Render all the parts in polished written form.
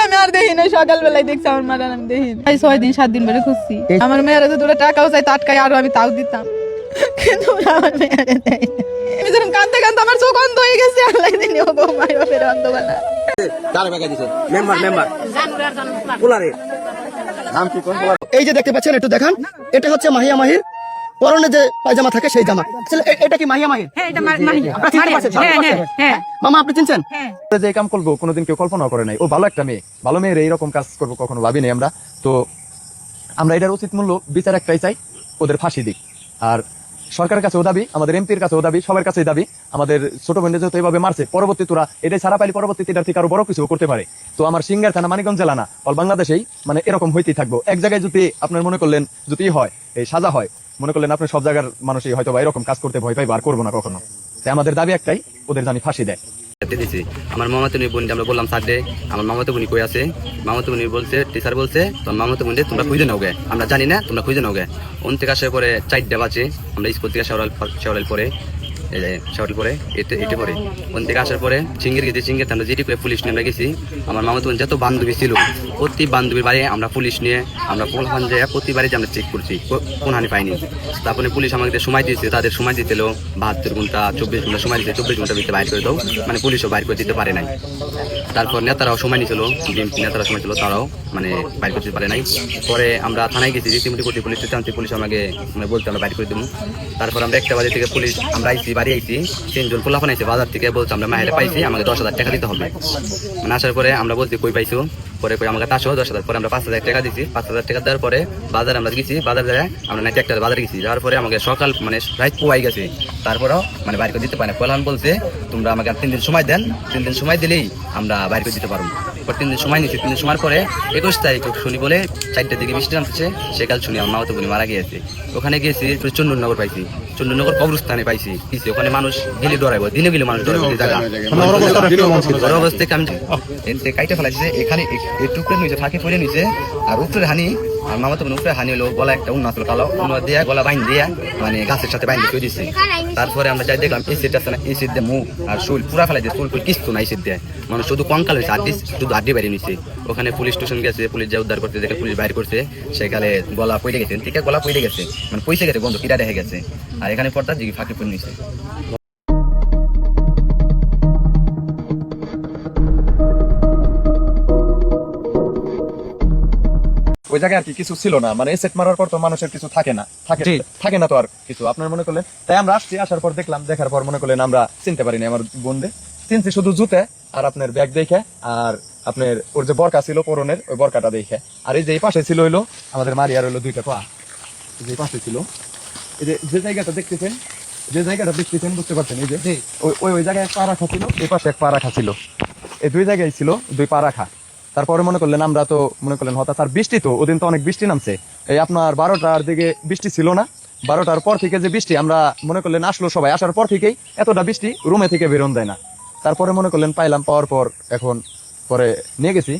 আমি আর দেখি না, সকালবেলায় দেখছি আমার মারা, আমি দেখি 6 দিন 7 দিন ধরে খুঁজছি। আমার মেয়েরা তো দুটো টাকাও চাই, টাটকায় আরো আমি তাও দিতাম, কিন্তু আমার মেয়েরা দেয় না। আমি যখন কাঁদতে কাঁদতে আমার চোখ অন্ধ হয়ে গেছে, আল্লাহ জানে ও বউ মায়ের বাপের অন্ধ বানা। এই যে দেখতে পাচ্ছেন, একটু দেখান, এটা হচ্ছে মাহিয়া মাহির পরনে যে পায়জামা থাকে সেই জামা। এটা কি মাহিয়া মাহির? মামা আপনি চিনছেন? যে কাম করবো কোনোদিন কেউ কল্পনা করে নাই। ও ভালো একটা মেয়ে, ভালো মেয়ের এইরকম কাজ করবো কখনো ভাবিনি আমরা। তো আমরা এটার উচিত মূল্য বিচার একটাই চাই, ওদের ফাঁসি দিক। আর সরকারের কাছেও দাবি, আমাদের এমপির কাছেও দাবি, সবার কাছেই দাবি, আমাদের ছোট বোনদের যেহেতু এইভাবে মারছে, পরবর্তী তোরা এটাই ছাড়া পাইলে পরবর্তীতে এটার থেকে আরো বড় কিছু করতে পারে। তো আমার সিঙ্গার থানা, মানিকগঞ্জ জেলা না, অল বাংলাদেশেই মানে এরকম হইতেই থাকবো। এক জায়গায় যদি আপনার মনে করলেন যদি হয় এই সাজা হয়, মনে করলেন আপনি সব জায়গার মানুষই হয়তো বা এরকম কাজ করতে ভয় পাইবো, আর করবো না কখনো। তাই আমাদের দাবি একটাই, ওদের জানি ফাঁসি দেয়। আমার মামাতো বোন আমরা বললাম স্যার, আমার মামাতো বোন কই আছে? মামাতো বোন বলছে, টিচার বলছে তোমার মামাতো বোন তোমরা খুঁজে নাও গে, আমরা জানি না, তোমরা খুঁজে নাও গে। ওন থেকে আসার পরে 4টা বাজে, আমরা স্কুল থেকে শেওড়াল পরে এটে পরে ওন থেকে আসার পরে সিঙ্গের গেছি। সিঙ্গের আমরা যেটি করে পুলিশ নিয়ে গেছি। আমার মামাতো বোন যত বান্ধবী ছিল, প্রতি বান্ধবীর বাড়ি আমরা পুলিশ নিয়ে আমরা পোলহান যায়, প্রতি বাড়িতে আমরা চেক করছি, কোন হানি পাইনি। তারপরে পুলিশ আমাদের সময় দিয়েছে, তাদের সময় দিয়েছিল 72 ঘন্টা 24 ঘন্টা সময় দিয়েছে, 24 ঘন্টার ভিতরে বাইর করে দাও, মানে পুলিশও বাইর করে দিতে পারে নাই। তারপর নেতারাও সময় নিয়েছিল, বিএনপি নেতারা সময় ছিল, তারাও মানে বাইর করতে পারে নাই। পরে আমরা থানায় গেছি, রীতিমতি করতে পুলিশ আনছি, পুলিশ আমাকে মানে বলতে আমরা বাইর করে দেবো। তারপর আমরা 1টা বাজে থেকে পুলিশ আমরা আইসি, বাড়ি আইসি, 3 জন পোলাপান আইসি বাজার থেকে, বলছে আমরা মাহেরে পাইছি, আমাকে 10,000 টাকা দিতে হবে। মানে আসার পরে আমরা বলছি কই পাইছো, পরে কই আমাকে 10,000, পরে আমরা 5,000 টাকা দিচ্ছি। 5,000 টাকা দেওয়ার পরে বাজার আমরা গেছি, বাজার যায় আমরা নাকি একটা বাজারে গেছি, যাওয়ার পরে আমাকে সকাল মানে রাত পোয়াই গেছে, তারপরেও মানে বাইর করে দিতে পারে না। পোলাপান বলছে তোমরা আমাকে 3 দিন সময় দেন, 3 দিন সময় দিলেই আমরা বাইর করে দিতে পারবো। 3 দিন সময় নিচ্ছি, 3 দিন সময় পরে 21 তারিখ শুনি বলে 4টার দিকে বৃষ্টি নামছে, সেকাল শুনি আমার মামাতো বোন মারা গিয়েছে। ওখানে গিয়েছি, চন্দননগর পাইছি, চন্দননগর কবরস্থানে পাইছি। ওখানে মানুষ গেলে ডরাইবো, দিনে গেলে মানুষ ডরাইবো, অবস্থায় আমি কাইটে ফেলাইছে। এখানে এই টুকরে নিচে ফাঁকি পড়ে নিচে, আর উপরে হানি আর মামাতো বোন উপরে হানি হলো, গলা একটা উন্নত কালো উন্নত দিয়ে গলা বাইন দিয়ে মানে গাছের সাথে বাইন দিয়ে দিচ্ছে। তারপরে আমরা যাই দেখলাম এই সিট আছে না, এই সিট দিয়ে মুখ আর শরীর পুরা ফেলাই দিয়ে, চুল কিছু না এই সিট দিয়ে, মানুষ শুধু কঙ্কাল হয়েছে, শুধু আড্ডি বাইরে নিচ্ছে। ওখানে পুলিশ স্টেশন গেছে, পুলিশ যা উদ্ধার করতে দেখে পুলিশ বাইর করছে, সেখানে গলা পড়ে গেছে, ঠিক গলা পড়ে গেছে, মানে পয়সা গেছে, গন্ধ কিরা দেখে গেছে। আর এখানে পর্দা যে ফাঁকি পড়ে নিচ্ছে। ওই জায়গায় আর কি কিছু ছিল না, মানে সেট মারার পর তো মানুষের কিছু থাকে না তো আর কিছু আপনার মনে করলেন। তাই আমরা আসছি, আসার পর দেখলাম, দেখার পর মনে করলেন আমরা চিনতে পারিনি আমার বোনদের, চিনছি শুধু জুতে আর আপনার ব্যাগ দেখে, আর আপনার ওর যে বরকা ছিল পরনের ওই বরকাটা দেখে। আর এই যে এই পাশে ছিল হইলো আমাদের মারিয়ার হইলো 2টা পা, যে পাশে ছিল। এই যে জায়গাটা দেখতেছেন, বুঝতে পারছেন, এই যে ওই জায়গায় 1 পা রাখা ছিল, এই পাশে 1 পা রাখা ছিল, এই 2 জায়গায় ছিল 2 পা রাখা। তারপরে মনে করলেন আমরা তো মনে করলেন হঠাৎ, আর বৃষ্টি তো ওদিন তো অনেক বৃষ্টি নামছে, এই আপনার 12টার দিকে বৃষ্টি ছিল না, 12টার পর থেকে যে বৃষ্টি আমরা মনে করলেন আসলো, সবাই আসার পর থেকেই এতটা বৃষ্টি রুমে থেকে বেরোন দেয় না। তারপরে মনে করলেন পাওয়ার পর এখন পরে নিয়ে গেছি,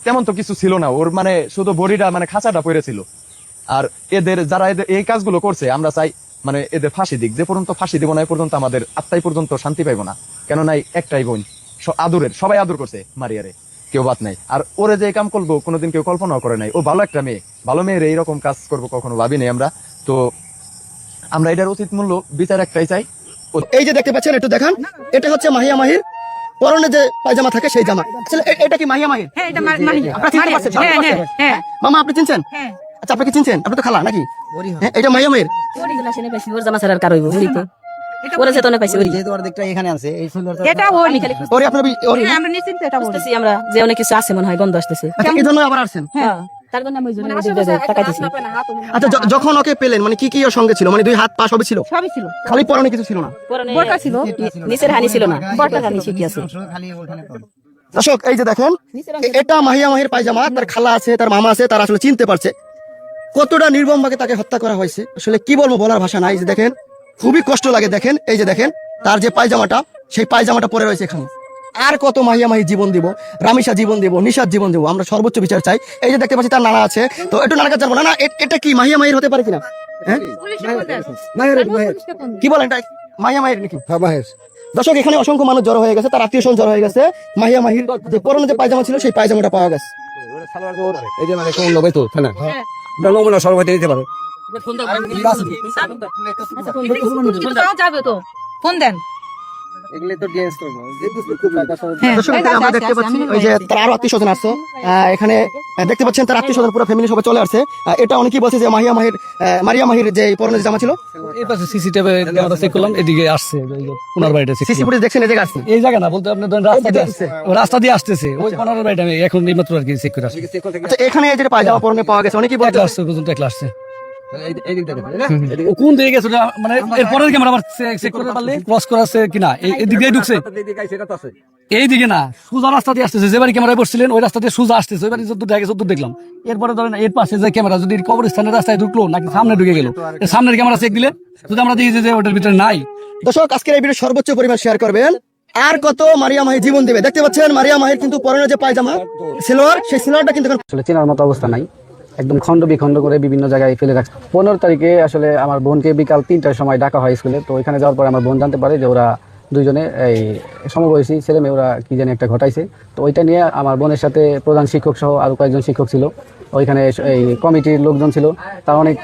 তেমন তো কিছু ছিল না ওর, মানে শুধু বডিটা মানে খাঁচাটা পড়েছিল। আর এদের যারা এই কাজগুলো করছে আমরা চাই মানে এদের ফাঁসি দিক, যে পর্যন্ত ফাঁসি দিব না এ পর্যন্ত আমাদের আত্মাই পর্যন্ত শান্তি পাইবো না। কেননা একটাই বোন, আদরের, সবাই আদর করছে মারিয়ারে, কেউ বাদ নাই। আর ওরে যে কাম করবো কোনোদিন কেউ কল্পনাও করে নাই। ও ভালো একটা মেয়ে, ভালো মেয়ের এইরকম কাজ করবো কখনো ভাবিনি আমরা। তো আমরা এটার উচিত মূল্য বিচার একটাই চাই। এই যে দেখতে পাচ্ছেন, একটু দেখান, এটা হচ্ছে মাহিয়া মাহির পরনে যে পায়জামা থাকে সেই জামা। এটা কি মাহিয়া মাহির? মামা আপনি চিনছেন? আচ্ছা আপনি কি চিনছেন? আপনি তো খালা নাকি? এটা মাহিয়া মাহির জামা ছাড়ার কার হইব? ওরা চেতনে পাইছে, ওরি যেহেতু অর্ধেকটা এখানে আছে, এই ফুল এটা ওরি ওরি আপনার ওরি আমরা নিশ্চিন্ত এটা বলছি বুঝতেছি আমরা যে অনেক কিছু আছে মনে হয়, গন্ধ আসতেছে। এই জন্য আবার আসছেন? হ্যাঁ, তার জন্য আমি ওই জন্য তাকাইতেছি। আচ্ছা যখন ওকে পেলেন মানে কি ওর সঙ্গে ছিল? মানে 2 হাত পা সবই ছিল? সবই ছিল, খালি পরনে কিছু ছিল না? বরকা ছিল, নিচের হানি ছিল না, বরকা হানি ঠিকই আছে। খালি ওখানে দর্শক এই যে দেখেন, এটা মাহিয়া মাহির পায়জামা, তার খালা আছে, তার মামা আছে, তারা আসলে চিনতে পারছে কতটা নির্মম ভাবে তাকে হত্যা করা হয়েছে। আসলে কি বলবো, বলার ভাষা নাই। এই যে দেখেন, খুবই কষ্ট লাগে। দেখেন এই যে দেখেন, তার যে পায়জামাটা, সেই পায়জামাটা পরে রয়েছে এখানে। আর কত মাহিয়া মাহি জীবন দিব, রামিসা জীবন দিব, নিশাদ জীবন দিব, আমরা সর্বোচ্চ বিচার চাই। এই যে দেখতে পাচ্ছি তার নানা আছে, তো একটু নানা কাছে যাবো। না এটা কি মাহিয়া মাহির হতে পারে কিনা? হ্যাঁ কি বলেন, এটা মাহিয়া মাহির নাকি? দর্শক এখানে অসংখ্য মানুষ জড়ো হয়ে গেছে, তার আত্মীয় স্বজন জড়ো হয়ে গেছে। মাহিয়া মাহির যে পরনে যে পায়জামা ছিল সেই পায়জামাটা পাওয়া গেছে। এই যে মানে কোন লোক তো না নমুনা সর্বতে দিতে পারো। যাবে তো ফোন দেন। দর্শক এখানে আমরা দেখতে পাচ্ছি ওই যে তার আরো আত্মীয় স্বজন আসছে এখানে, দেখতে পাচ্ছেন তার আত্মীয় স্বজন পুরো ফ্যামিলি সবাই চলে আসছে। এটা অনেকেই বলছে যে মারিয়া মাহির যে পরনে জামা ছিল, এই পাশে সিসিটিভি ক্যামেরা চেক করলাম, এদিকে আসছে ওনার বাড়িটা সিসি ফুটেজ দেখছেন এই জায়গা আসছে। এই জায়গা না বলতে আপনি ধরেন রাস্তা দিয়ে আসতেছে ওই ওনার বাড়িটা আমি এখন এইমাত্র আর কি চেক করে আসছি। আচ্ছা এখানে এই যে পায়জামা পরনে পাওয়া গেছে, অনেকেই বলতে আসছে পর্যন্ত একলা আসছে। ও কোন দিকে গেছে মানে এরপরের ক্যামেরা আবার চেক করতে পারলে ক্রস করাছে কিনা, এদিক দিয়ে ঢুকছে এইদিকে না, সোজা রাস্তা দিয়ে আসতেছে। যে বাড়ি ক্যামেরায় বসছিলেন ওই রাস্তা দিয়ে সোজা আসতেছে, ওই বাড়ি যদ্দূর দেখলাম। এরপরে ধরেন এর পাশে যে ক্যামেরা যদি কবরস্থানের রাস্তায় ঢুকলো নাকি সামনে ঢুকে গেল, সামনের ক্যামেরা চেক দিলে যদি আমরা দেখি যে ওটার ভিতরে নাই। দর্শক আজকের এই ভিডিও সর্বোচ্চ পরিমাণ শেয়ার করবেন। আর কত মারিয়া মাহি জীবন দেবে। দেখতে পাচ্ছেন মারিয়া মাহির কিন্তু পরনে যে পায়জামা সিলোয়ার, সেই সিলোয়ারটা কিন্তু আসলে চেনার মতো অবস্থা নাই, একদম খণ্ড বিখণ্ড করে বিভিন্ন জায়গায় ফেলে রাখছে। 15 তারিখে আসলে আমার বোনকে বিকাল 3টার সময় ডাকা হয় স্কুলে। তো ওইখানে যাওয়ার পরে আমার বোন জানতে পারে যে ওরা দুইজনে এই সমবয়সী ছেলে মেয়ে ওরা কি জানি একটা ঘটাইছে। তো ওইটা নিয়ে আমার বোনের সাথে প্রধান শিক্ষক সহ আরো কয়েকজন শিক্ষক ছিল, ওইখানে এই কমিটির লোকজন ছিল, তারা অনেক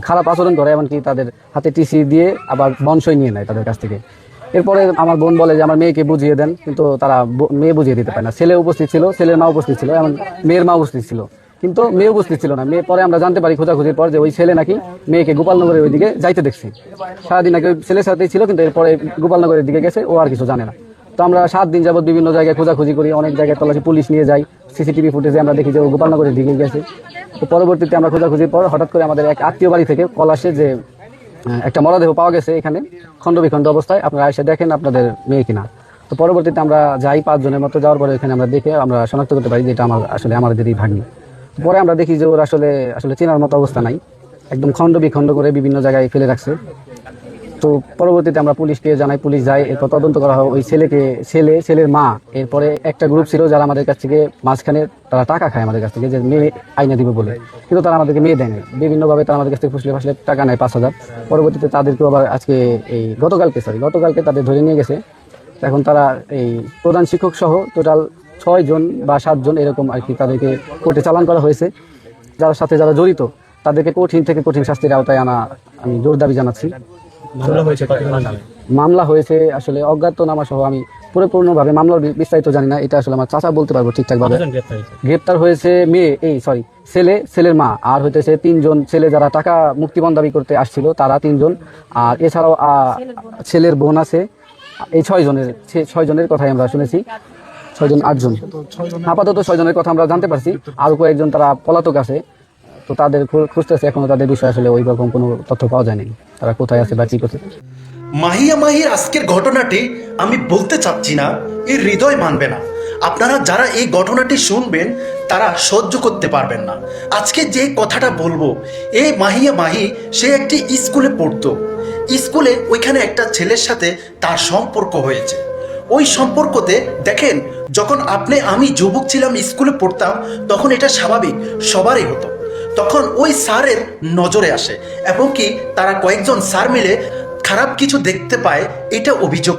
খারাপ আচরণ করে, এমনকি তাদের হাতে টিসি দিয়ে আবার বনসই নিয়ে নেয় তাদের কাছ থেকে। এরপরে আমার বোন বলে যে আমার মেয়েকে বুঝিয়ে দেন, কিন্তু তারা মেয়ে বুঝিয়ে দিতে পারে না। ছেলে উপস্থিত ছিল, ছেলের মা উপস্থিত ছিল, এমন মেয়ের মা উপস্থিত ছিল, কিন্তু মেয়ে উপস্থিত ছিল না। মেয়ে পরে আমরা জানতে পারি খোঁজাখুঁজির পর যে ওই ছেলে নাকি মেয়েকে গোপালনগরের ওইদিকে যাইতে দেখছি। সারাদিন নাকি ওই ছেলের সাথেই ছিল, কিন্তু এরপরে গোপালনগরের দিকে গেছে, ও আর কিছু জানে না। তো আমরা 7 দিন যাবত বিভিন্ন জায়গায় খোঁজাখুঁজি করি, অনেক জায়গায় তল্লাশি পুলিশ নিয়ে যাই, সিসিটিভি ফুটেজে আমরা দেখি যে ও গোপালনগরের দিকে গেছে। তো পরবর্তীতে আমরা খোঁজাখুঁজির পর হঠাৎ করে আমাদের এক আত্মীয় বাড়ি থেকে কল আসে যে একটা মরদেহ পাওয়া গেছে এখানে খণ্ডবিখণ্ড অবস্থায়, আপনারা এসে দেখেন আপনাদের মেয়ে কিনা। তো পরবর্তীতে আমরা যাই 5 জনের মতো, যাওয়ার পরে এখানে আমরা দেখে আমরা শনাক্ত করতে পারি যে এটা আসলে আমাদেরই ভাগ্নি। পরে আমরা দেখি যে ওর আসলে চেনার মতো অবস্থা নাই, একদম খণ্ড বিখণ্ড করে বিভিন্ন জায়গায় ফেলে রাখছে। তো পরবর্তীতে আমরা পুলিশকে জানাই, পুলিশ যায়, এরপর তদন্ত করা হয়। ওই ছেলের মা, এরপরে একটা গ্রুপ ছিল যারা আমাদের কাছ থেকে মাঝখানে তারা টাকা খায় আমাদের কাছ থেকে, যে মেয়ে আইনা দিবে বলে, কিন্তু তারা আমাদেরকে মেয়ে দেয়নি। বিভিন্নভাবে তারা আমাদের কাছ থেকে ফুসলে টাকা নেয় 5,000। পরবর্তীতে তাদেরকেও আবার আজকে গতকালকে তাদের ধরে নিয়ে গেছে। এখন তারা এই প্রধান শিক্ষক সহ টোটাল 6 জন বা 7 জন এরকম আর কি তাদেরকে কোর্টে চালান করা হয়েছে। যারা জড়িত তাদেরকে কঠিন থেকে কঠিন শাস্তির আওতায় আনা আমি জোর দাবি জানাচ্ছি। মামলা হয়েছে আসলে অজ্ঞাতনামা সহ, আমি পরিপূর্ণভাবে মামলার বিস্তারিত জানি না, এটা আসলে আমার চাচা বলতে পারবো ঠিকঠাক ভাবে। গ্রেপ্তার হয়েছে ছেলের মা, আর হইতেছে 3 জন ছেলে যারা টাকা মুক্তিপণ দাবি করতে আসছিল, তারা 3 জন, আর এছাড়াও ছেলের বোন আছে। এই 6 জনের কথাই আমরা শুনেছি, 6 জন 8 জন, আপাতত 6 জনের কথা আমরা জানতে পারছি। আরো কয়েকজন তারা পলাতক আছে, তো তাদের খুঁজতেছে, এখনো তাদের বিষয়ে আসলে ওই রকম কোনো তথ্য পাওয়া যায়নি, তারা কোথায় আছে বা কি করছে। মাহিয়া মাহির আজকের ঘটনাটি আমি বলতে চাচ্ছি না, এর হৃদয় মানবে না। আপনারা যারা এই ঘটনাটি শুনবেন তারা সহ্য করতে পারবেন না। আজকে যে কথাটা বলবো, এই মাহিয়া মাহি সে একটি স্কুলে পড়তো। স্কুলে ওইখানে একটা ছেলের সাথে তার সম্পর্ক হয়েছে। ওই সম্পর্কতে দেখেন, যখন আমি যুবক ছিলাম, স্কুলে পড়তাম, তখন এটা স্বাভাবিক, সবারই হতো। তখন ওই স্যারের নজরে আসে, এবং কি তারা কয়েকজন স্যার মিলে খারাপ কিছু দেখতে পায়, এটা অভিযোগ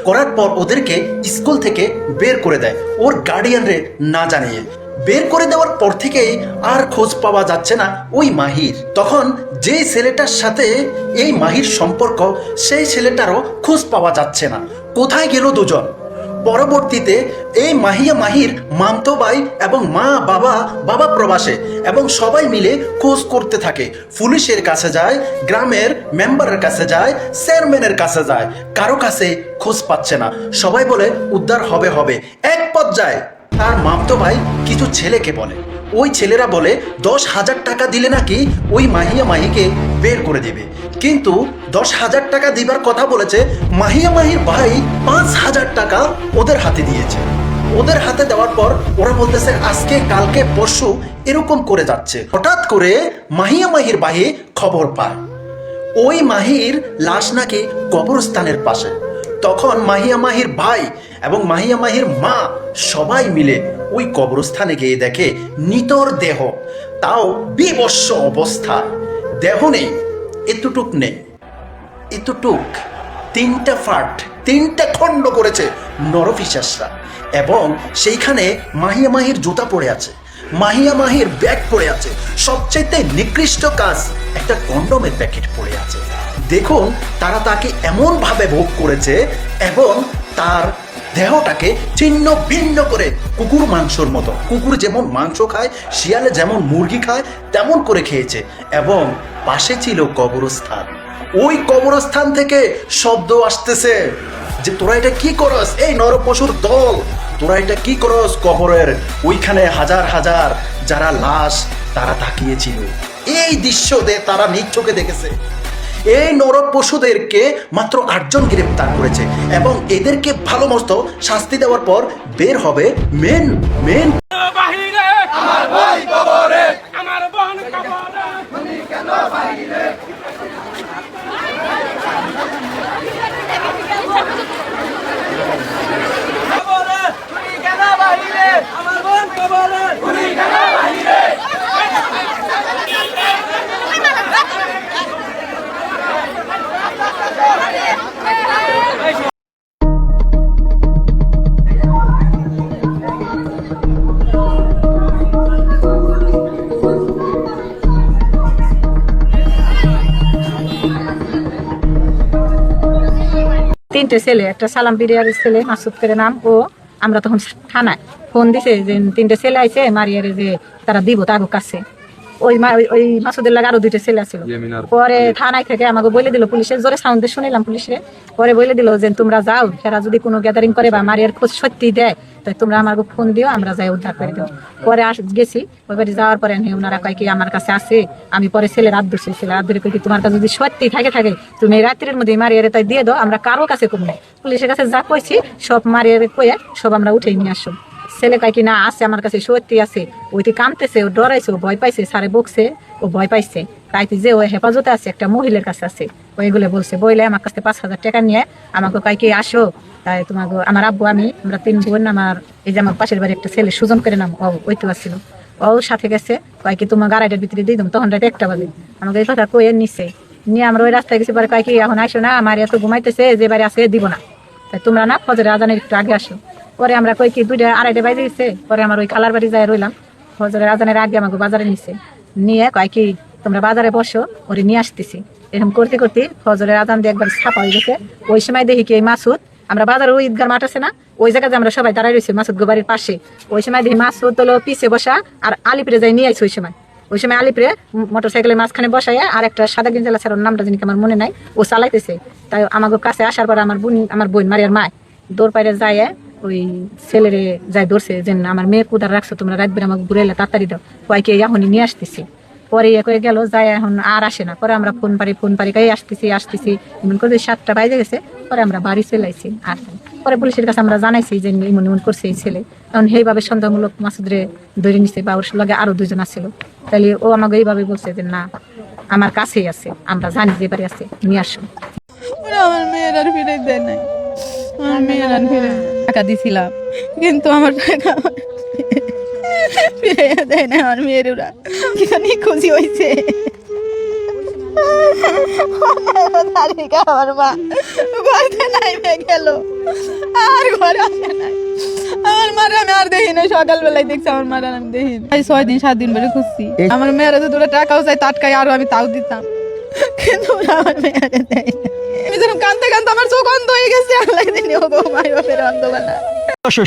করার পর ওদেরকে স্কুল থেকে বের করে দেয়, ওর গার্ডিয়ানরে না জানিয়ে। বের করে দেওয়ার পর থেকেই আর খোঁজ পাওয়া যাচ্ছে না ওই মাহির। তখন যে ছেলেটার সাথে এই মাহির সম্পর্ক, সেই ছেলেটারও খোঁজ পাওয়া যাচ্ছে না। কোথায় গেল দুজন? পরবর্তীতে এই মাহিয়া মাহির মামতো ভাই এবং বাবা প্রবাসে, এবং সবাই মিলে খোঁজ করতে থাকে। পুলিশের কাছে যায়, গ্রামের মেম্বারের কাছে যায়, চেয়ারম্যানের কাছে যায়, কারো কাছে খোঁজ পাচ্ছে না। সবাই বলে উদ্ধার হবে। এক পর্যায়ে তার মামতো ভাই কিছু ছেলেকে বলে, ওই ছেলেরা বলে 10,000 টাকা দিলে নাকি ওই মাহিয়া মাহিকে বের করে দেবে। কিন্তু 10,000 টাকা দিবার কথা বলেছে, মাহিয়া মাহির ভাই 5,000 টাকা ওদের হাতে দিয়েছে। ওদের হাতে দেওয়ার পর ওরা বলতেছে আজকে কালকে পরশু এরকম করে যাচ্ছে। হঠাৎ করে মাহিয়া মাহির ভাই খবর পায় ওই মাহির লাশ নাকি কবরস্থানের পাশে। তখন মাহিয়া মাহির ভাই এবং মাহিয়া মাহির মা সবাই মিলে ওই কবরস্থানে গিয়ে দেখে নিতর দেহ, তাও বিবস্ত্র অবস্থা। দেহ নেই, এতটুক তিনটা ফাট, তিনটা খণ্ড করেছে নরপিশাচরা। এবং সেইখানে মাহিয়া মাহির জুতা পড়ে আছে, মাহিয়া মাহির ব্যাগ পড়ে আছে, সবচাইতে নিকৃষ্ট কাজ একটা কন্ডোমের প্যাকেট পড়ে আছে। দেখুন তারা তাকে এমন ভাবে ভোগ করেছে এবং তার দেহটাকে ছিন্ন ভিন্ন করে কুকুর মাংসর মতো, কুকুর যেমন মাংস খায়, শিয়ালে যেমন মুরগি খায় তেমন করে খেয়েছে। এবং পাশে ছিল কবরস্থান, ওই কবরস্থান থেকে শব্দ আসতেছে যে তোরা এটা কি করস, এই নরপশুর দল, তোরা এটা কি করস। কবরের ওইখানে হাজার হাজার যারা লাশ তারা তাকিয়েছিল, এই দৃশ্য তারা নিজ চোখে দেখেছে। এই নরপশুদেরকে মাত্র 8 জন গ্রেপ্তার করেছে এবং এদেরকে ভালো মতো শাস্তি দেওয়ার পর বের হবে মেন তিনটে ছেলে, একটা সালাম বিরিয়ারের ছেলে মাসুদ করে নাম, ও আমরা তখন থানায় ফোন দিছে যে তিনটে ছেলে আইছে মারিয়ারে যে তারা দিব তার কাছে। ওই মাসুদের লাগে আরো 2টা ছেলে ছিল। পরে থানায় থেকে আমাকে বলে দিল, পুলিশের জোরে সাউন্ডে শুনিলাম পুলিশে, পরে বলে দিল যে তোমরা যাও, এরা যদি কোনো গ্যাদারিং করে বা মারিয়ার খোঁজ সত্যি দেয় তাই তোমরা আমাকে ফোন দিও, আমরা যাই উদ্ধার করে দেবো। পরে গেছি, ওই বাড়ি যাওয়ার পরে ওনারা কয় কি আমার কাছে আছে। আমি পরে ছেলের হাত ধরছি, ছেলে হাত ধরে কই কি তোমার কাছে যদি সত্যি থাকে তুমি এই রাত্রির মধ্যে মারিয়ারে তাই দিয়ে দাও, আমরা কারো কাছে কম নাই। পুলিশের কাছে যা কইছি সব মারিয়ারে কয়ে সব আমরা উঠে নিয়ে আসো। ছেলে কয় কি না আছে আমার কাছে সত্যি আছে, ওইটি কাঁদতেছে, ও ডরাইছে, ও ভয় পাইছে, সারে বকছে, ও ভয় পাইছে, তাইতে যে ও হেফাজতে আছে একটা মহিলার কাছে আছে, ওইগুলো বলছে। বইলে আমার কাছে 5000 টাকা নিয়ে আমাকে কয় কি আসো, তাই তোমাকে আমার আব্বু আমরা 3 বোন, আমার এই যে আমার পাশের বাড়ি একটা ছেলে সুজন করে নাম, ওই তো আসছিল, ওর সাথে গেছে। কয় কি তোমার গাড়িটার ভিতরে দিয়ে দেবো, তখন রাত 1টা বাজে। আমাকে এই কথা কয়ে নিচ্ছে, নিয়ে আমরা ওই রাস্তায় গেছি। পরে কয় কি এখন আসো না, আমার এত ঘুমাইতেছে, যে বাড়ি আছে দিব না, তাই তোমরা না ফজরের আজানের একটু আগে আসো। পরে আমরা কই কি 2টা 2:30 বাজে গেছে। পরে আমার ওই খালার বাড়ি যায় রইলাম, ফজরের আজানের আগে আমাকে বাজারে নিছে, নিয়ে কয় কি তোমরা বাজারে বসো, ওরে নিয়ে আসতেছি। এরকম করতে করতে ফজরের আজান দিয়ে একবার ছাপা হয়ে গেছে। ওই সময় দেখি কি এই মাসুদ, আমরা বাজারে ওই ঈদগার মাঠ আছে না, ওই জায়গায় আমরা সবাই দাঁড়াই রয়েছি মাসুদ গোবাড়ির পাশে। ওই সময় দেখি মাসুদ হলো পিছে বসা, আর আলিপুরে যাই নিয়ে আইছে। ওই সময় আলিপুরে মোটরসাইকেলের মাঝখানে বসাইয়া আর একটা সাদা গেঞ্জালা ছাড়ার নামটা জানি আমার মনে নাই, ও চালাইতেছে। তাই আমাকে কাছে আসার পর আমার বোন মারিয়ার মায় দৌড় পাইরে যায়, ওই ছেলেরে যাই ধরছে যে আমার মেয়ে কোথায় রাখছো তোমরা, রাত বের আমাকে ঘুরে এলে তাড়াতাড়ি দাও, কয়েকে এখনই নিয়ে আসতেছি। পরে করে গেল, যায় এখন আর আসে না। পরে আমরা ফোন পারি কাই আসতেছি এমন করে 7টা বাজে গেছে। পরে আমরা বাড়ি চলে আইছি। আর পরে পুলিশের কাছে আমরা জানাইছি যে এমন করছে এই ছেলে। এখন সেইভাবে সন্দেহমূলক মাসুদরে ধরে নিছে, বা ওর লগে আরো 2 জন আসছিল। তাহলে ও আমাকে এইভাবে বলছে যে না আমার কাছেই আছে, আমরা জানি যে বাড়ি আছে, নিয়ে আসো। আমার মেয়ের আর ফিরে দেয় নাই, আমার মেয়ের আর ফিরে টাকা দিছিলাম, কিন্তু আমার টাকা ফিরে দেয় না। আমার মেয়ের ওরা কিখানি খুশি হয়েছে। আমার মা ঘরে নাইবে গেল, আর ঘরে আসে নাই। আমার মারে আমি আর দেখি না, সকালবেলায় দেখছি আমার মারে আমি দেখি না। 6 দিন 7 দিন ধরে খুঁজছি। আমার মেয়েরা তো দুটো টাকাও চাই, টাটকাই আরো আমি তাও দিতাম, কিন্তু আমার মেয়েরা দেয় না। আমি যখন কান্দতে আমার চোখ অন্ধ হয়ে গেছে। আল্লাহ দিনে ও গো মাই বাপের অন্ধবেলা।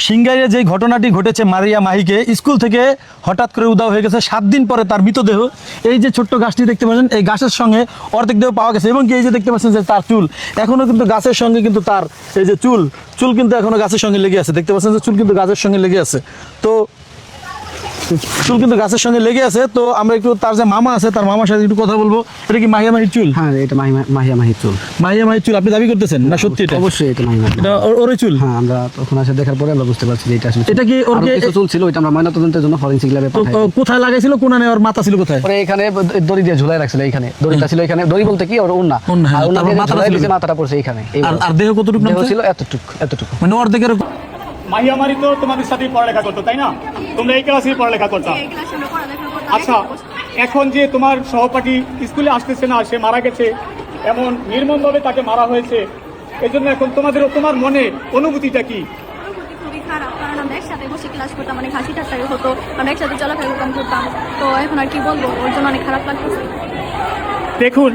সিংগাইরে যে ঘটনাটি ঘটেছে, মারিয়া মাহিকে স্কুল থেকে হঠাৎ করে উধাও হয়ে গেছে। 7 দিন পরে তার মৃতদেহ এই যে ছোট্ট গাছটি দেখতে পাচ্ছেন, এই গাছের সঙ্গে অর্ধেক দেহ পাওয়া গেছে। এবং এই যে দেখতে পাচ্ছেন যে তার চুল এখনো কিন্তু গাছের সঙ্গে, কিন্তু তার এই যে চুল কিন্তু এখনো গাছের সঙ্গে লেগে আছে। দেখতে পাচ্ছেন যে চুল কিন্তু গাছের সঙ্গে লেগে আছে। তো চুল কিন্তু গাছের সঙ্গে লেগে আছে। তো আমরা একটু তার যে মামা আছে, তার মামার সাথে একটু কথা বলবো। এটা কি মাহিয়া মাহির চুল? হ্যাঁ, এটা মাহিয়া মাহির চুল। মাহিয়া মাহির চুল আপনি দাবি করতেছেন না সত্যি? এটা অবশ্যই এটা মাহিয়া মাহির, এটা ওরই চুল। হ্যাঁ, আমরা তখন এসে দেখার পরে আমরা বুঝতে পারছি যে এটা আসলে এটা কি ওর কিছু চুল ছিল, ওইটা আমরা ময়নাতদন্তের জন্য ফরেনসিক ল্যাবে পাঠাই। কোথায় লাগাইছিল, কোন ওর মাথা ছিল কোথায়? পরে এখানে দড়ি দিয়ে ঝুলাই রাখছিল, এইখানে দড়িটা ছিল, এখানে দড়ি বলতে কি ওর ওন্না, আর ওন্না দিয়ে ঝুলাই দিয়েছে, মাথাটা পড়ছে এইখানে। আর দেহ কতটুকু ছিল? এতটুকু মানে অর্ধেকের। মাহিয়া মারি তো তোমাদের সাথেই পড়ালেখা করতো, তাই না? তোমরা এই ক্লাসেই পড়ালেখা করতো। আচ্ছা, এখন যে তোমার সহপাঠী স্কুলে আসতেছে না, সে মারা গেছে, এমন নির্মমভাবে তাকে মারা হয়েছে, এই জন্য এখন তোমার মনে অনুভূতিটা কি? খুবই খারাপ, কারণ আমরা একসাথে বসে ক্লাস করতাম, অনেক হাসি ঠাট্টা হতো, আমরা একসাথে চলাফেরা করতাম। তো এখন আর কি বলবো, ওর জন্য অনেক খারাপ লাগতেছে। দেখুন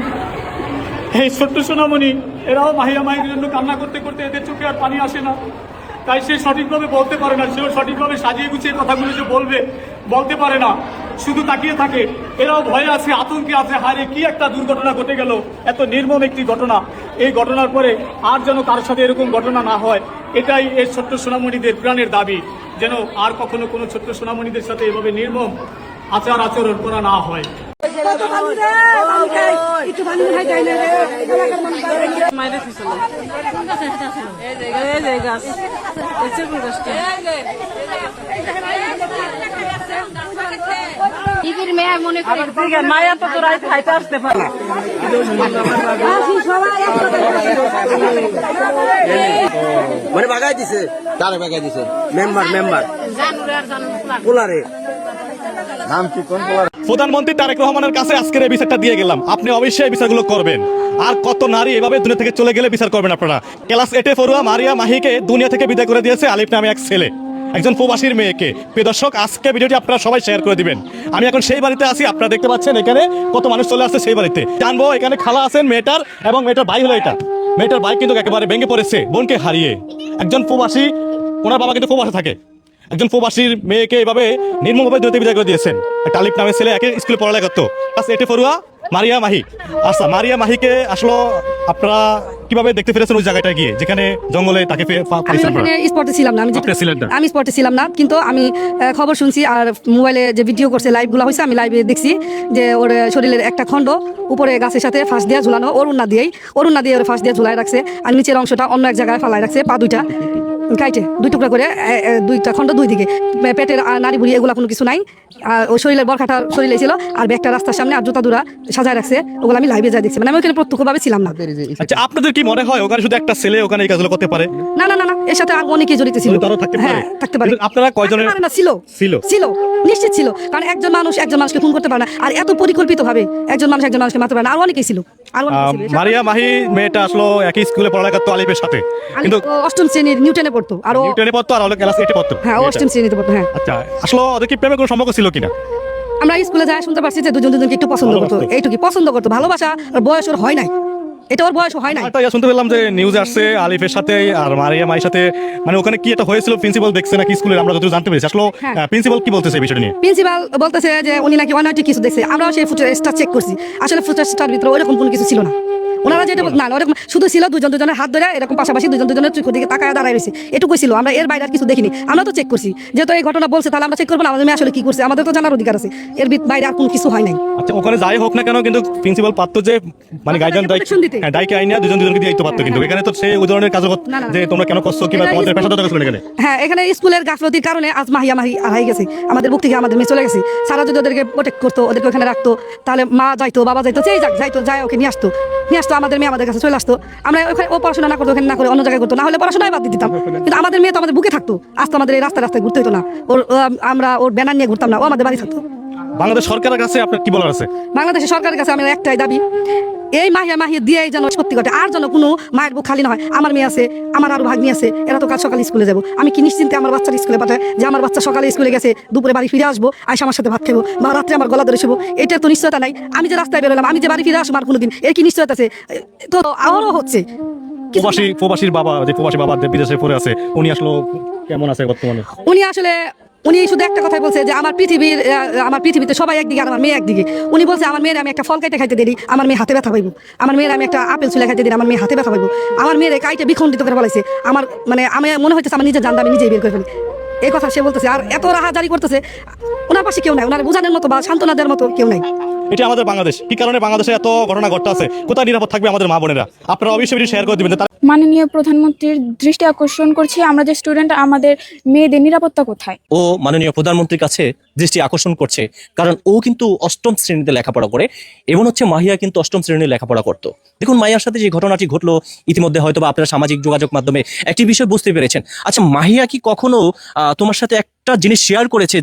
এই ছোট্ট সোনামণি, এরাও মাহিয়া মাহির জন্য কান্না করতে করতে এদের চোখে আর পানি আসে না, তাই সে সঠিকভাবে বলতে পারে না, সেও সঠিকভাবে সাজিয়ে গুছিয়ে কথাগুলো যে বলতে পারে না, শুধু তাকিয়ে থাকে। এরাও ভয়ে আছে, আতঙ্কে আছে, হারে কি একটা দুর্ঘটনা ঘটে গেল, এত নির্মম একটি ঘটনা। এই ঘটনার পরে আর যেন কারোর সাথে এরকম ঘটনা না হয়, এটাই এই ছোট্ট সোনামণিদের প্রাণের দাবি, যেন আর কখনো কোনো ছোট্ট সোনামণিদের সাথে এভাবে নির্মম আচরণ করা না হয়। মায়া তো তোর হাইতে আসতে পারে না। মানে বাগাই দিছে, তারে বাগাই দিছে মেম্বার পোলারে নাম কি কোন পোলারে? প্রধানমন্ত্রী তারেক রহমানের কাছে আজকের এই বিচারটা দিয়ে গেলাম, আপনি অবশ্যই এই বিচারগুলো করবেন। আর কত নারী এভাবে দুনিয়া থেকে চলে গেলে বিচার করবেন আপনারা। ক্লাস 8 পড়ুয়া মারিয়া মাহিকে দুনিয়া থেকে বিদায় করে দিয়েছে আলিফ নামে এক ছেলে, একজন প্রবাসীর মেয়েকে। প্রিয় দর্শক, আজকে ভিডিওটি আপনারা সবাই শেয়ার করে দিবেন। আমি এখন সেই বাড়িতে আছি, আপনারা দেখতে পাচ্ছেন এখানে কত মানুষ চলে আসছে সেই বাড়িতে। জানবো এখানে খালা আছেন মেয়েটার, এবং মেয়েটার ভাই হলো এটা। মেয়েটার ভাই কিন্তু একেবারে ভেঙে পড়েছে বোনকে হারিয়ে। একজন প্রবাসী, ওনার বাবা কিন্তু প্রবাসে থাকে, একজন প্রবাসীর মেয়েকে এভাবে নির্মমভাবে দুনিয়া থেকে বিদায় করে দিয়েছেন। একটা আলিফ নামের ছেলে, একে স্কুলে পড়ালেখা করতো। ক্লাস 8 পড়ুয়া মারিয়া মাহি। আচ্ছা, মারিয়া মাহিকে আসলে আপনারা কিভাবে দেখতে পেরেছেন ওই জায়গাটায় গিয়ে, যেখানে জঙ্গলে তাকে স্পটে ছিলাম না, আমি স্পটে ছিলাম না, কিন্তু আমি খবর শুনছি আর মোবাইলে যে ভিডিও করছে, লাইভগুলো হয়েছে, আমি লাইভে দেখছি যে ওর শরীরের একটা খণ্ড উপরে গাছের সাথে ফাঁস দিয়ে ঝুলানো, অরুণা দিয়ে ওর ফাঁস দিয়ে ঝুলাই রাখছে, আর নিচের অংশটা অন্য এক জায়গায় ফালাই রাখছে, পা দুইটা কাইটে 2 টুকরা করে, 2টা খণ্ড 2 দিকে, পেটের নাড়ি বুড়ি এগুলো কোনো কিছু নাই। আর ওই শরীরের বরখাটা শরীরে ছিল, আর ব্যাগটা রাস্তার সামনে আর জুতা দুরা সাজায় রাখছে, ওগুলো আমি লাইভে যা দেখছি, মানে আমি ওখানে প্রত্যক্ষভাবে ছিলাম না। আচ্ছা, আপনাদের কি মনে হয় ওখানে শুধু একটা ছেলে ওখানে এই কাজগুলো করতে পারে? না না না না, এর সাথে অনেকে জড়িত ছিল। হ্যাঁ, থাকতে পারে। আপনারা কয়জনের? না, ছিল নিশ্চিত ছিল, কারণ একজন মানুষকে খুন করতে পারে না, আর এত পরিকল্পিতভাবে একজন মানুষকে মারতে পারে না, আর অনেকেই ছিল। মারিয়া মাহি মেয়েটা আসলে একই স্কুলে পড়ালেখা করতো আলিফের সাথে, কিন্তু 8ম শ্রেণীর নিউটনে পড়তো, আর নিউটনে পড়তো, আর ক্লাস 8 পড়তো। হ্যাঁ, 8ম শ্রেণীতে পড়তো। হ্যাঁ, আচ্ছা, আসলে ওদের কি প্রেমের কোনো সম্পর্ক ছিল কিনা? আমরা স্কুলে যাই শুনতে পারছি যে দুজনকে একটু পছন্দ করতো, এইটুকুই পছন্দ করতো, ভালোবাসা বয়স ওর হয় নাই, এটা ওর বয়স হয় নাই। শুনতে পেলাম যে নিউজে আসছে আলিফের সাথে আর মারিয়া মাহির সাথে, মানে ওখানে কি একটা হয়েছিল, প্রিন্সিপাল দেখছে নাকি স্কুলের, আমরা যতটুকু জানতে পেরেছি। আসলে প্রিন্সিপাল কি বলতেছে এই বিষয়টা নিয়ে? প্রিন্সিপাল বলতেছে যে উনি নাকি অনৈতিক কিছু দেখছে, আমরাও সেই ফুটেজটা চেক করছি, আসলে ফুটেজটার ভিতরে ওইরকম কোনো কিছু ছিল না। ওনারা যেটা না, ওরকম শুধু ছিল দুজনের হাত ধরে এরকম পাশাপাশি দুজনের চোখের দিকে তাকায় দাঁড়ায় রয়েছে, এটুকুই ছিল। আমরা এর বাইরে আর কিছু দেখিনি, আমরা তো চেক করছি, যেহেতু এই ঘটনা বলছে, তাহলে আমরা চেক করবো না আমাদের মেয়ে আসলে কি করছে, আমাদের তো জানার অধিকার আছে, এর বাইরে আর কোনো কিছু হয় নাই। আচ্ছা, ওখানে যাই হোক না কেন, কিন্তু প্রিন্সিপাল পারতো যে মানে গাইডলাইন ডাইকে আইনা দুজনকে দিয়ে পারতো, কিন্তু এখানে তো সেই ধরনের কাজ যে তোমরা কেন করছো, কিংবা তোমাদের পেশাদার কাজ এখানে। হ্যাঁ, এখানে স্কুলের গাফলতির কারণে আজ মাহিয়া মাহি হারিয়ে গেছে, আমাদের বুক থেকে আমাদের মেয়ে চলে গেছে। সারা যদি ওদেরকে প্রোটেক্ট করতো, ওদেরকে ওখানে রাখতো, তাহলে মা যাইতো, বাবা যাইতো, যায় ওকে নিয়ে আসতো, আমাদের মেয়ে আমাদের কাছে চলে আসতো। আমরা ওখানে ও পড়াশোনা না করতো, ওখানে না করে অন্য জায়গায় করতো, না হলে পড়াশোনায় বাদ দিয়ে দিতাম, কিন্তু আমাদের মেয়ে তো আমাদের বুকে থাকতো, আজ তো আমাদের এই রাস্তায় ঘুরতে হতো না, আমরা ওর ব্যানার নিয়ে ঘুরতাম না, ও আমাদের বাড়ি থাকতো। বাংলাদেশ সরকারের কাছে আপনার কি বলার আছে? বাংলাদেশের সরকারের কাছে আমার একটাই দাবি, এই মাহিয়া দিয়ে যেন সত্যি ঘটে, আর যেন কোনো মায়ের বুক খালি না হয়। আমার মেয়ে আছে, আমার আরো ভাগ্নি আছে, এরা তো কাল সকালে স্কুলে যাবো, আমি কি নিশ্চিন্তে আমার বাচ্চার স্কুলে পাঠায় যে আমার বাচ্চা সকালে স্কুলে গেছে, দুপুরে বাড়ি ফিরে আসবো, আইসা আমার সাথে ভাত খাবো, বা রাত্রে আমার গলা ধরে শুবো, এটা তো নিশ্চয়তা নাই। আমি যে রাস্তায় বেরোলাম, আমি যে বাড়ি ফিরে আসবো আর কোনোদিন, এর কি নিশ্চয়তা আছে? তো আমারও হচ্ছে। প্রবাসীর বাবা, যে প্রবাসী বাবা বিদেশে পড়ে আছে, উনি আসলে কেমন আছে বর্তমানে? উনি শুধু একটা কথাই বলছে যে আমার পৃথিবীতে সবাই একদিকে আর আমার মেয়ে একদিকে। উনি বলছে আমার মেয়ের আমি একটা ফল কাইটে খাইতে দিই, আমার মেয়ে হাতে ব্যথা পাইব, আমার মেয়ের আমি একটা আপেল চুলে খাইতে দিই, আমার মেয়ে হাতে ব্যথা পাইব, আমার মেয়ের কাইটে বিখণ্ডিত করে বলাইছে। আমার আমি মনে হইতেছে আমার নিজের জানটা আমি নিজেই বের করে ফেলি, এই কথা সে বলতেছে। আর এত রাহাজারি করতেছে, ওনার পাশে কেউ নাই, ওনার বোঝানোর মতো বা সান্ত্বনা দেওয়ার মতো কেউ নাই। এটা আমাদের বাংলাদেশ, কি কারণে বাংলাদেশে এত ঘটনা ঘটতে আছে, কোথায় নিরাপদ থাকবে আমাদের মা বোনেরা? আপনারা অবশ্যই শেয়ার করে দিবেন। মাননীয় প্রধানমন্ত্রীর দৃষ্টি আকর্ষণ করছি, আমরা যে স্টুডেন্ট, আমাদের মেয়েদের নিরাপত্তা কোথায়? ও মাননীয় প্রধানমন্ত্রীর কাছে দৃষ্টি আকর্ষণ করছে, কারণ ও কিন্তু 8ম শ্রেণীতে লেখাপড়া করে, এবং মাহিয়া কিন্তু 8ম শ্রেণীতে লেখাপড়া করতো। দেখুন, মাহিয়ার সাথে যে ঘটনাটি ঘটলো, ইতিমধ্যে হয়তো বা আপনারা সামাজিক যোগাযোগ মাধ্যমে একটি বিষয় বুঝতে পেরেছেন। আচ্ছা, মাহিয়া কি কখনো তোমার সাথে একটা জিনিস শেয়ার করেছে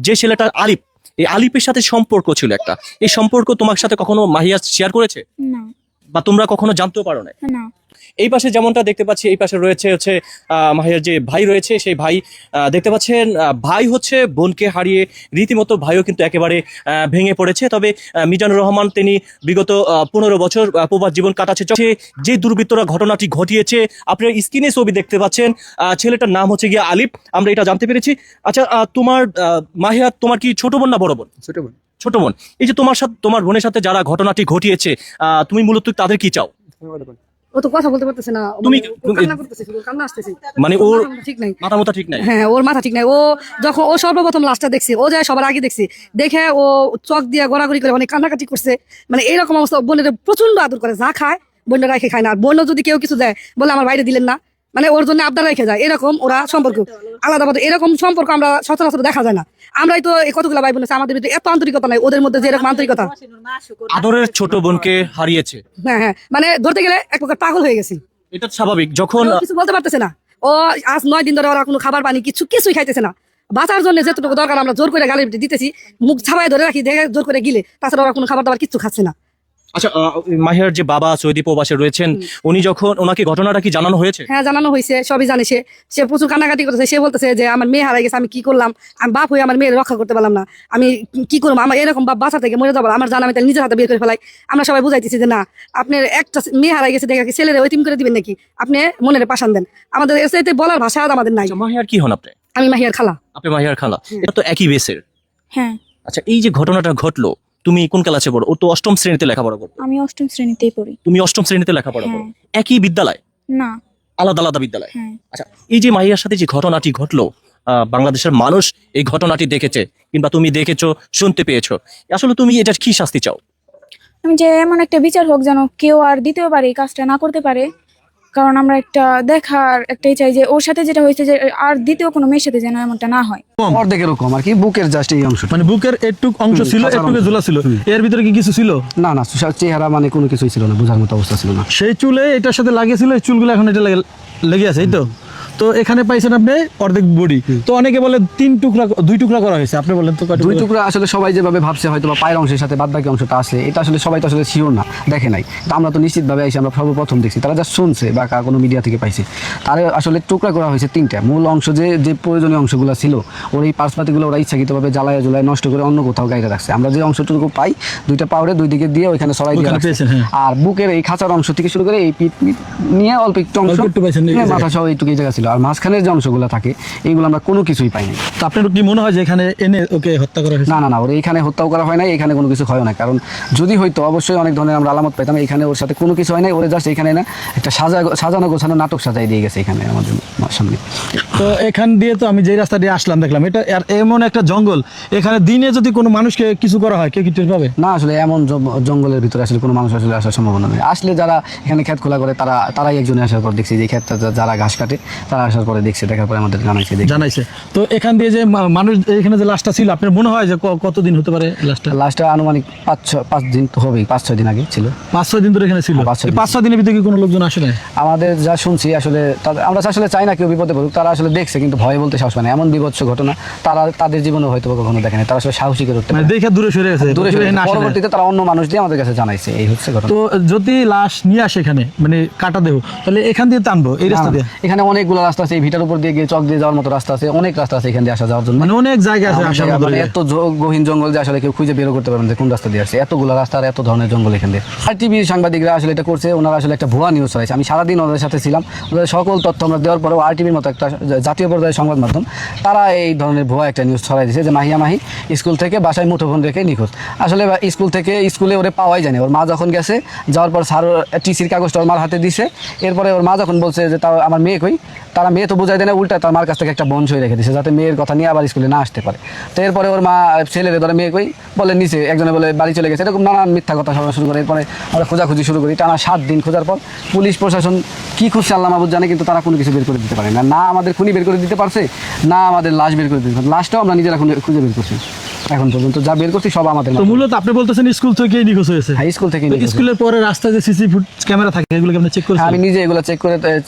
যে ছেলেটা আলিফ, এই আলিফের সাথে সম্পর্ক ছিল একটা, এই সম্পর্ক তোমার সাথে কখনো মাহিয়া শেয়ার করেছে? না। বা তোমরা কখনো জানতেও পারো না? না। এই পাশে যেমনটা দেখতে পাচ্ছি, এই পাশে রয়েছে হচ্ছে মাহিয়ার যে ভাই রয়েছে, সেই ভাই দেখতে পাচ্ছেন ভাই হচ্ছে বোনকে হারিয়ে রীতিমতো ভাইও কিন্তু একেবারে ভেঙে পড়েছে। তবে মিজানুর রহমান তিনি বিগত 15 বছর প্রবাস জীবন কাটাচ্ছে। যে দুর্বৃত্তরা ঘটনাটি ঘটিয়েছে, আপনার স্ক্রিনে ছবি দেখতে পাচ্ছেন, ছেলেটার নাম হচ্ছে গিয়ে আলিফ, আমরা এটা জানতে পেরেছি। আচ্ছা, তোমার মাহিয়া তোমার কি ছোট বোন না বড় বোন? ছোট বোন। এই যে তোমার সাথে, তোমার বোনের সাথে যারা ঘটনাটি ঘটিয়েছে, তুমি মূলত তাদের কি চাও? ও তো কথা বলতে পারতেছে না, তুমি- ও কান্না করতেছে, শুধু কান্না আসতেছে। মানে ওর মাথা ঠিক নাই। মাথা ঠিক নাই? হ্যাঁ, ওর মাথা ঠিক নাই। ও যখন ও সর্বপ্রথম লাশটা দেখছি, ও যায় সবার আগে দেখছি, দেখে ও চোখ দিয়ে গড়াগড়ি করে অনেক কান্নাকাটি করছে। মানে এইরকম অবস্থা, বোনের প্রচন্ড আদর করে, যা খায় বোনরা রেখে খায় না। আর বোনও যদি কেউ কিছু দেয়, বলে আমার বাইরে দিলেন না, মানে ওর জন্য আবদার রেখে যায়। এরকম ওরা সম্পর্ক আলাদা আলাদা, এরকম সম্পর্ক আমরা সচরাচর দেখা যায় না। আমরাই তো এই কতগুলো ভাই বোন আছে, আমাদের ভিতরে এত আন্তরিকতা নাই, ওদের মধ্যে যে এরকম আন্তরিকতা। আদরের ছোট বোনকে হারিয়েছে, হ্যাঁ হ্যাঁ, মানে ধরতে গেলে এক প্রকার পাগল হয়ে গেছি। এটা স্বাভাবিক। যখন ও কিছু বলতে পারতেছে না, ও আজ 9 দিন ধরে ওরা কোনো খাবার পানি কিছুই খাইতেছে না। বাঁচার জন্য যেটুকু দরকার আমরা জোর করে গালি দিতেছি, মুখ ছাপায় ধরে রাখি, দেখে জোর করে গিলে, তাছাড়া ওরা কোনো খাবার দাবার কিছু খাচ্ছে না। আচ্ছা, মাহিয়ার যে বাবা সৌদি প্রবাসে রয়েছেন, উনি যখন, ওনাকে ঘটনাটা কি জানানো হয়েছে? হ্যাঁ, জানানো হয়েছে, সবই জানে। সে প্রচুর কান্নাকাটি করতেছে। সে বলতেছে যে আমার মেয়ে হারাই গেছে, আমি কি করলাম, আমি বাপ হয়ে আমার মেয়ে রক্ষা করতে পারলাম না, আমি কি করবো, আমার এরকম বাপ বাঁচা থেকে মরে যাবো, আমার জানা আমি তাহলে নিজের হাতে বিয়ে করে ফেলাই। আমরা সবাই বুঝাইতেছি যে না, আপনার একটা মেয়ে হারাই গেছে দেখে ছেলেরা ওইতিম করে দিবেন নাকি, আপনি মনের পাশান দেন। আমাদের এতে বলার ভাষা আমাদের নাই। মাহিয়ার কি হন আপনি? আমি মাহিয়ার খালা। আপনি মাহিয়ার খালা, এটা তো একই বেসের। হ্যাঁ। আচ্ছা, এই যে ঘটনাটা ঘটলো, তুমি কোন ক্লাসে পড়ো? ও তো 8ম শ্রেণীতে লেখাপড়া করো। আমি 8ম শ্রেণীতেই পড়ি। তুমি 8ম শ্রেণীতে লেখাপড়া করো? একই বিদ্যালয় না। আলাদা আলাদা বিদ্যালয়? হ্যাঁ। আচ্ছা, এই যে মাহিয়ার সাথে যে ঘটনাটি ঘটলো, বাংলাদেশের মানুষ এই ঘটনাটি দেখেছে, কিংবা তুমি দেখেছো, শুনতে পেয়েছো, আসলে তুমি এটার কি শাস্তি চাও? আমি যে এমন একটা বিচার হোক যেন কেউ আর দ্বিতীয়বার এই কাজটা না করতে পারে। কারণ আমরা একটা দেখার একটাই চাই যে ওর সাথে যেটা হয়েছে, যে আর দ্বিতীয় কোনো মেয়ের সাথে যেন এমনটা না হয়। অর্ধেক এরকম আর কি, বুকের জাস্ট এই অংশ, মানে বুকের একটুক অংশ ছিল, একটুকে ঝুলা ছিল, এর ভিতরে কি কিছু ছিল? না না, চেহারা মানে কোনো কিছুই ছিল না, বোঝার মতো অবস্থা ছিল না। সেই চুলে এটার সাথে লাগিয়েছিল, এই চুলগুলো এখন এটা লেগে আছে, এই তো। তো এখানে পাইছেন আপনি অর্ধেক বডি। তো অনেকে বলে 2 টুকরা করা হয়েছে, আপনি বলেন তো কয়টা? 2 টুকরা আসলে সবাই যেভাবে ভাবছে, হয়তো বা পায়ের অংশের সাথে বাদ বাকি অংশটা আছে, এটা আসলে সবাই তো আসলে শিওর না, দেখে নাই। তো আমরা তো নিশ্চিতভাবে আইসি, আমরা সর্বপ্রথম দেখছি, তারা যা শুনছে বা কোনো মিডিয়া থেকে পাইছে। তার আসলে টুকরা করা হয়েছে 3টা। মূল অংশ যে প্রয়োজনীয় অংশগুলো ছিল, ওর এই পার্সপাতিগুলো ওরা ইচ্ছাকৃতভাবে জ্বালায় নষ্ট করে অন্য কোথাও গাইতে রাখছে। আমরা যে অংশটুকু পাই, 2টা পাউডার 2 দিকে দিয়ে ওইখানে সরাই দিয়ে রাখছে। আর বুকের এই খাঁচার অংশ থেকে শুরু করে এই পিঠ নিয়ে অল্প একটু অংশ, মাথা সহ এইটুকু জায়গা ছিল। আর মাঝখানের যে অংশগুলো থাকে, এইগুলো আমরা কোনো কিছুই পাইনি। তো আপনার কি মনে হয় যে এখানে এনে ওকে হত্যা করা হয়েছে? না না না, ওর এইখানে হত্যাও করা হয় নাই, এখানে কোনো কিছু হয় না। কারণ যদি হয়তো অবশ্যই অনেক ধরনের আমরা আলামত পাইতাম। এখানে ওর সাথে কোনো কিছু হয় নাই, ওরে জাস্ট এখানে না একটা সাজানো গোছানো নাটক সাজাই দিয়ে গেছে এখানে আমাদের সামনে। তো এখান দিয়ে তো আমি যে রাস্তা দিয়ে আসলাম, দেখলাম এটা এমন একটা জঙ্গল, এখানে দিনে যদি কোনো মানুষকে কিছু করা হয়, কেউ কি টের পাবে? না, আসলে এমন জঙ্গলের ভিতরে আসলে কোনো মানুষ আসলে আসার সম্ভাবনা নেই। আসলে যারা এখানে ক্ষেত খোলা করে, তারাই একজনে আসার পর দেখছি যে ক্ষেতটা যারা ঘাস কাটে, তারা আসার পরে দেখছে, দেখার পরে আমাদের জানাইছে। তো এখান দিয়ে যে মানুষ, এখানে যে লাশটা ছিল, আপনার মনে হয় যে কতদিন হতে পারে লাশটা? আনুমানিক 5-6 দিন তো হবেই, 5-6 দিন আগে ছিল। 5-6 দিন ধরে এখানে ছিল। 5-6 দিনের ভিতরে কি কোনো লোকজন আসে না? আমাদের যা শুনছি আসলে, আমরা আসলে চাই না কেউ বিপদে পড়ুক। তারা আসলে দেখছে কিন্তু ভয়ে বলতে সাহস পায় না। এমন বিভৎস ঘটনা তাদের জীবনে হয়তো কখনো দেখেনি। তারা আসলে সাহসী করে উঠতে দেখে দূরে সরে গেছে, পরবর্তীতে তারা অন্য মানুষ দিয়ে আমাদের কাছে জানাইছে। এই হচ্ছে ঘটনা। তো যদি লাশ নিয়ে আসে এখানে, মানে কাটা দেহ, তাহলে এখান দিয়ে টানবো এই রাস্তা দিয়ে? এখানে অনেকগুলো রাস্তা আছে, এই ভিটার উপর দিয়ে গিয়ে চক দিয়ে যাওয়ার মতো রাস্তা আছে, অনেক রাস্তা আছে এখান দিয়ে আসা যাওয়ার জন্য। মানে অনেক জায়গা আছে, এত গহীন জঙ্গল যে আসলে কেউ খুঁজে বের করতে পারবেন যে কোন রাস্তা দিয়ে আসছে। এতগুলো রাস্তা আর এত ধরনের জঙ্গল এখান দিয়ে। RTV সাংবাদিকরা আসলে এটা করছে, ওনারা আসলে একটা ভুয়া নিউজ ছড়াইছে। আমি সারাদিন ওদের সাথে ছিলাম, ওদের সকল তথ্য আমরা দেওয়ার পরেও RTVর মতো একটা জাতীয় পর্যায়ের সংবাদ মাধ্যম, তারা এই ধরনের ভুয়া একটা নিউজ ছড়াই দিয়েছে যে মাহিয়া মাহি স্কুল থেকে বাসায় মুঠোফোন রেখে নিখোঁজ। আসলে স্কুল থেকে স্কুলে ওরে পাওয়াই যায়নি। ওর মা যখন গেছে, যাওয়ার পর স্যার TCর কাগজটা ওর মার হাতে দিছে। এরপরে ওর মা যখন বলছে যে তাও আমার মেয়ে কই, তারা মেয়ে তো বোঝাই দেয় না, উল্টা তার মার কাছ থেকে একটা বন সই রেখে দিছে যাতে মেয়ের কথা নিয়ে আবার স্কুলে না আসতে পারে। তো এরপরে ওর মা ছেলেরে ধরে মেয়ে কই বলে নিচে, একজনে বলে বাড়ি চলে গেছে, এরকম নানান মিথ্যা কথা শোনা শুরু করে। এরপরে আমরা খোঁজাখুঁজি শুরু করি, টানা 7 দিন খোঁজার পর পুলিশ প্রশাসন কি খুঁজছে আল্লাহ মাহবুব জানে, কিন্তু তারা কোনো কিছু বের করে দিতে পারে না। না আমাদের খুনি বের করে দিতে পারছে, না আমাদের লাশ বের করে দিতে পারছে। লাশটাও আমরা নিজেরা খুঁজে বের করছি। এখন পর্যন্ত যা বের করছি সব আমাদের তো মাধ্যমে। মূলত আপনি বলতেছেন স্কুল থেকেই নিখোঁজ হয়েছে। হ্যাঁ, স্কুল থেকে তো স্কুলের পরে রাস্তায় যে সিসি ক্যামেরা থাকে এগুলো কি আপনি চেক করেছেন? আমি নিজে এগুলো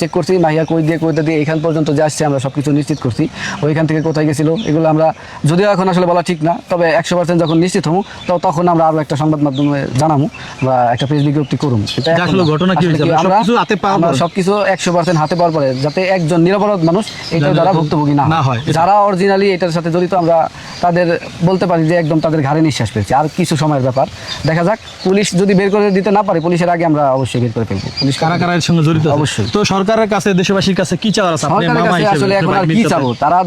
চেক করছি, মাহিয়া কই দিয়ে এখান পর্যন্ত যে আসছে আমরা সবকিছু নিশ্চিত করছি। ওইখান থেকে কোথায় গেছিল এগুলো আমরা যদিও এখন আসলে বলা ঠিক না, তবে 100% যখন নিশ্চিত হবো তো তখন আমরা আরো একটা সংবাদ মাধ্যমে জানাবো বা একটা প্রেস বিজ্ঞপ্তি করুম। এটা এখন আসলে না। ঘটনা কি আসলে হয়েছে? কি আমরা আমরা সবকিছু হাতে পাওয়ার আমরা পরে? সবকিছু 100% হাতে পাওয়ার পরে যাতে একজন নিরপরাধ মানুষ এটার দ্বারা ভুক্তভোগী না না হয়, হয়, এটা। যারা অরিজিনালি এটার সাথে জড়িত আমরা তাদের বলতে পারি যে একদম তাদের ঘাড়ে নিঃশ্বাস পেয়েছি। আর কিছু সময়ের ব্যাপার, দেখা যাক। পুলিশ যদি বের করে দিতে না পারে, পুলিশের আগে আমরা অবশ্যই বের করে ফেলবো। পুলিশ কারা কারা এর সঙ্গে জড়িত আছে? অবশ্যই। তো সরকারের কাছে, দেশবাসীর কাছে কি চাওয়ার আছে? আপনি সরকারের মামা কাছে হিসেবে, আসলে এখন আর আপনি কি মিত্র চাবো? তারা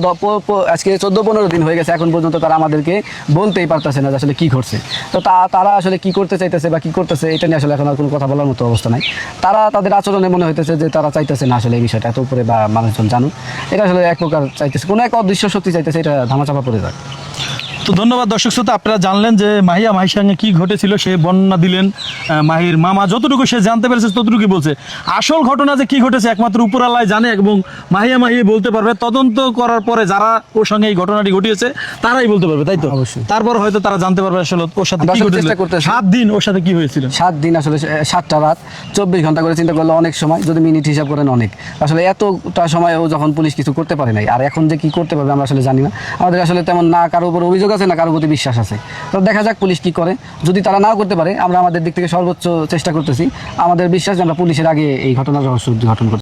আজকে 14-15 দিন হয়ে গেছে, এখন পর্যন্ত তারা আমাদেরকে বলতেই পারতেছে না যে আসলে কি ঘটছে। তো তারা আসলে কি করতে চাইতেছে বা কি করতেছে এটা নিয়ে আসলে এখন আর কোনো কথা বলার মতো অবস্থা নাই। তারা তাদের আচরণে মনে হইতেছে যে তারা চাইতেছে না আসলে এই বিষয়টা এত উপরে বা মানুষজন জানুক। এটা আসলে এক প্রকার চাইতেছে, কোনো এক অদৃশ্য শক্তি চাইতেছে এটা ধামাচাপা পড়ে যাক। তো ধন্যবাদ দর্শক শ্রোতা, আপনারা জানলেন যে মাহির সঙ্গে কি ঘটেছিল, সে বর্ণনা দিলেন। মাহির মামা যতটুকু সে জানতে পেরেছে ততটুকুই বলছে। আসল ঘটনা যে কি ঘটেছে একমাত্র উপরাল্লাহ জানে এবং মাহি বলতে পারবে। তদন্ত করার পরে যারা ওর সঙ্গে এই ঘটনাটি ঘটিয়েছে তারাই বলতে পারবে, তাই তো? অবশ্যই। তারপর হয়তো তারা জানতে পারবে আসলে ওর সাথে আমরা কি আসলে ঘটেছিল। চেষ্টা করতেছি। 7 দিন ওর সাথে কি হয়েছিল। 7 দিন আসলে 7টা রাত 24 ঘন্টা করে চিন্তা করলে অনেক সময়, যদি মিনিট হিসাব করেন অনেক। আসলে এতটা সময় ও যখন পুলিশ কিছু করতে পারে নাই, আর এখন যে কি করতে পারবে আমরা আসলে জানি না। আমাদের আসলে তেমন না কারোর উপর অভিযোগ আছে না কারোর প্রতি বিশ্বাস আছে। তো দেখা যাক পুলিশ কি করে। যদি তারা নাও করতে পারে, আমরা আমাদের দিক থেকে সর্বোচ্চ চেষ্টা করতেছি। আমাদের বিশ্বাস যে আমরা পুলিশের আগে এই ঘটনার রহস্য উদ্ঘাটন করতে